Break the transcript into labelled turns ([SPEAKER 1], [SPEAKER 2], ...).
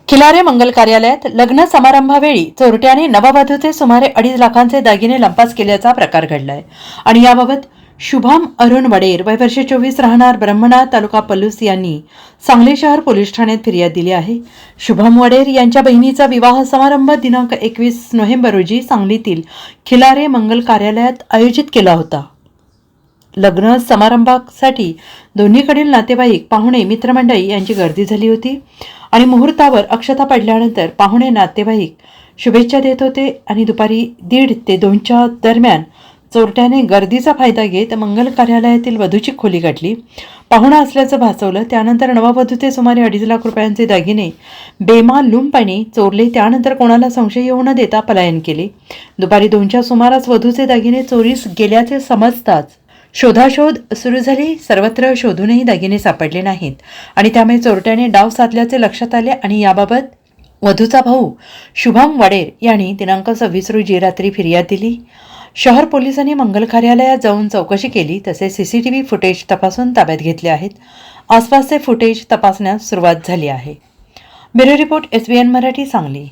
[SPEAKER 1] खिलारे मंगल कार्यालयात लग्न समारंभावेळी चोरट्याने नववधूचे सुमारे 2.5 लाखांचे दागिने लंपास केल्याचा प्रकार घडलाय आणि याबाबत शुभम अरुण वडेर वय वर्ष 24 राहणार ब्रह्मनाथ तालुका पलूस यांनी सांगली शहर पोलीस ठाण्यात फिर्याद दिली आहे। शुभम वडेर यांच्या बहिणीचा विवाह समारंभ दिनांक 21 नोव्हेंबर रोजी सांगलीतील खिलारे मंगल कार्यालयात आयोजित केला होता। लग्न समारंभासाठी दोन्हीकडील नातेवाईक, पाहुणे, मित्रमंडळी यांची गर्दी झाली होती आणि मुहूर्तावर अक्षता पडल्यानंतर पाहुणे नातेवाईक शुभेच्छा देत होते आणि दुपारी 1:30 ते 2च्या दरम्यान चोरट्याने गर्दीचा फायदा घेत मंगल कार्यालयातील वधूची खोली गाठली, पाहुणा असल्याचं भासवलं। त्यानंतर नववधूचे सुमारे 2.5 लाख रुपयांचे दागिने बेमालूमपणे चोरले। त्यानंतर कोणाला संशय येऊ न देता पलायन केले। दुपारी 2च्या सुमारास वधूचे दागिने चोरीस गेल्याचे समजताच शोधाशोध सुरू झाली। सर्वत्र शोधूनही दागिने सापडले नाहीत आणि त्यामुळे चोरट्याने डाव साधल्याचे लक्षात आले आणि याबाबत वधूचा भाऊ शुभम वडेर यांनी दिनांक 26 रोजी रात्री फिर्याद दिली। शहर पोलिसांनी मंगल कार्यालयात जाऊन चौकशी केली, तसेच सीसीटीव्ही फुटेज तपासून ताब्यात घेतले आहेत। आसपासचे फुटेज तपासण्यास सुरुवात झाली आहे। Bureau report SBN Marathi, Sangli.